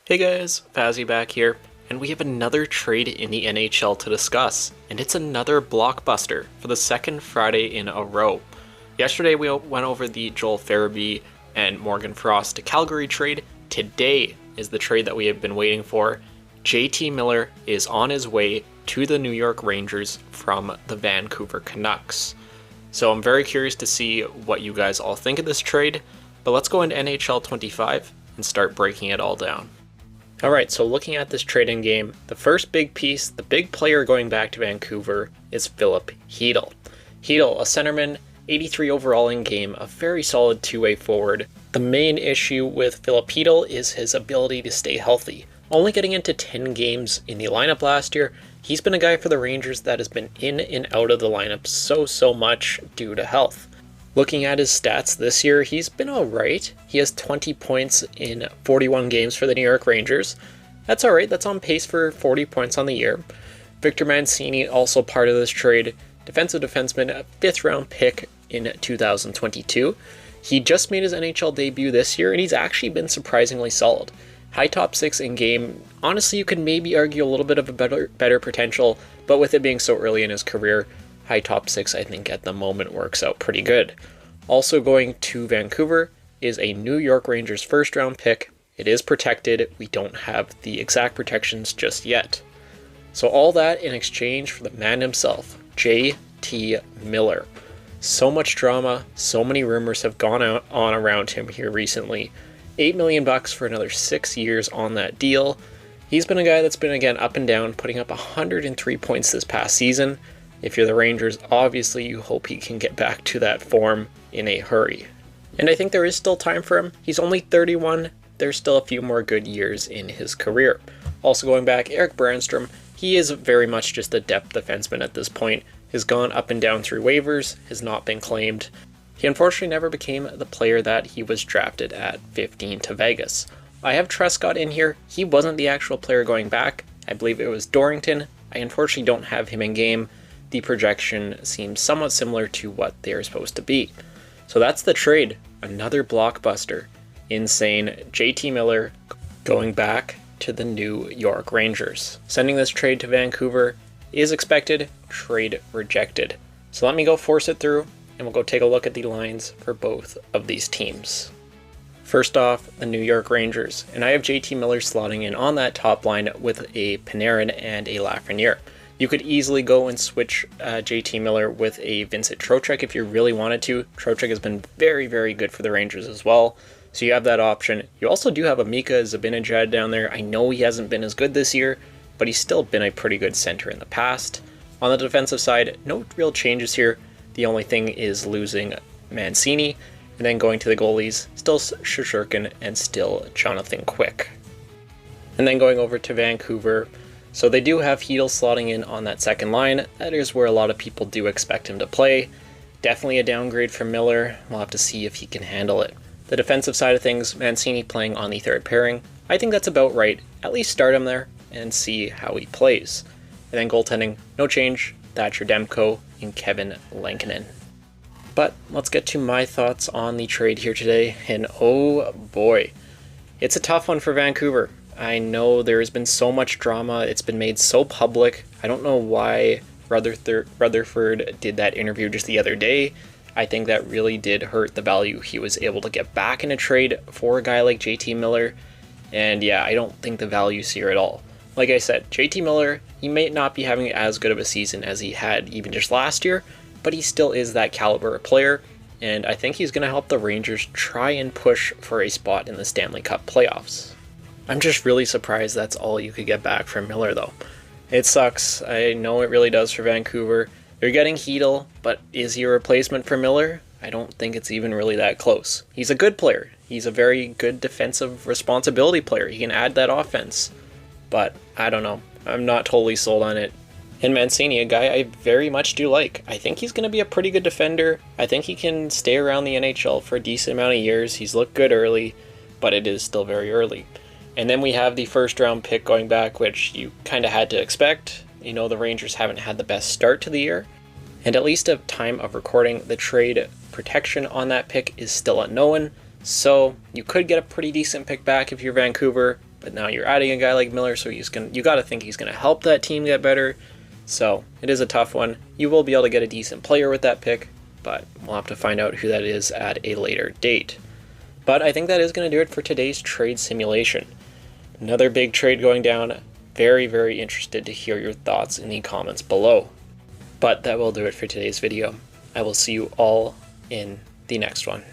Hey guys, Fazzy back here, and we have another trade in the NHL to discuss, and it's another blockbuster for the second Friday in a row. Yesterday we went over the Joel Farabee and Morgan Frost to Calgary trade. Today is the trade that we have been waiting for. JT Miller is on his way to the New York Rangers from the Vancouver Canucks. So I'm very curious to see what you guys all think of this trade, but let's go into NHL 25 and start breaking it all down. Alright, so looking at this trading game, the first big piece, the big player going back to Vancouver, is Filip Chytil. Chytil, a centerman, 83 overall in game, a very solid two-way forward. The main issue with Filip Chytil is his ability to stay healthy. Only getting into 10 games in the lineup last year, he's been a guy for the Rangers that has been in and out of the lineup so much due to health. Looking at his stats this year, he's been alright. He has 20 points in 41 games for the New York Rangers. That's alright, that's on pace for 40 points on the year. Victor Mancini, also part of this trade, defensive defenseman, a 5th round pick in 2022. He just made his NHL debut this year, and he's actually been surprisingly solid. High top 6 in game. Honestly, you could maybe argue a little bit of a better potential, but with it being so early in his career, high top 6 I think at the moment works out pretty good. Also going to Vancouver is a New York Rangers first round pick. It is protected. We don't have the exact protections just yet. So all that in exchange for the man himself, JT Miller. So much drama, so many rumors have gone on around him here recently. $8 million for another 6 years on that deal. He's been a guy that's been again up and down, putting up 103 points this past season. If you're the Rangers, obviously you hope he can get back to that form in a hurry. And I think there is still time for him. He's only 31. There's still a few more good years in his career. Also going back, Erik Brannstrom, he is very much just a depth defenseman at this point. Has gone up and down through waivers, has not been claimed. He unfortunately never became the player that he was drafted at 15 to Vegas. I have Trescott in here. He wasn't the actual player going back. I believe it was Dorrington. I unfortunately don't have him in game. The projection seems somewhat similar to what they're supposed to be. So that's the trade. Another blockbuster. Insane. JT Miller going back to the New York Rangers. Sending this trade to Vancouver is expected. Trade rejected. So let me go force it through, and we'll go take a look at the lines for both of these teams. First off, the New York Rangers. And I have JT Miller slotting in on that top line with a Panarin and a Lafreniere. You could easily go and switch JT Miller with a Vincent Trocheck if you really wanted to. Trocheck has been very good for the Rangers as well, so you have that option. You also do have a Mika Zibanejad down there. I know he hasn't been as good this year, but he's still been a pretty good center in the past. On the defensive side, no real changes here. The only thing is losing Mancini, and then going to the goalies, still Shesterkin and still Jonathan Quick. And then going over to Vancouver, so they do have Chytil slotting in on that second line. That is where a lot of people do expect him to play. Definitely a downgrade for Miller. We'll have to see if he can handle it. The defensive side of things, Mancini playing on the third pairing. I think that's about right. At least start him there and see how he plays. And then goaltending, no change. Thatcher Demko and Kevin Lankinen. But let's get to my thoughts on the trade here today. And oh boy, it's a tough one for Vancouver. I know there has been so much drama. It's been made so public. I don't know why Rutherford did that interview just the other day. I think that really did hurt the value he was able to get back in a trade for a guy like JT Miller. And yeah, I don't think the value's here at all. Like I said, JT Miller, he may not be having as good of a season as he had even just last year, but he still is that caliber of player. And I think he's going to help the Rangers try and push for a spot in the Stanley Cup playoffs. I'm just really surprised that's all you could get back from Miller, though. It sucks. I know it really does for Vancouver. They're getting Chytil, but is he a replacement for Miller? I don't think it's even really that close. He's a good player. He's a very good defensive responsibility player. He can add that offense. But I don't know. I'm not totally sold on it. And Mancini, a guy I very much do like. I think he's going to be a pretty good defender. I think he can stay around the NHL for a decent amount of years. He's looked good early, but it is still very early. And then we have the first round pick going back, which you kind of had to expect. You know, the Rangers haven't had the best start to the year. And at least at time of recording, the trade protection on that pick is still unknown. So you could get a pretty decent pick back if you're Vancouver. but now you're adding a guy like Miller, so you got to think he's going to help that team get better. So it is a tough one. You will be able to get a decent player with that pick, but we'll have to find out who that is at a later date. But I think that is going to do it for today's trade simulation. Another big trade going down. Very, very interested to hear your thoughts in the comments below. But that will do it for today's video. I will see you all in the next one.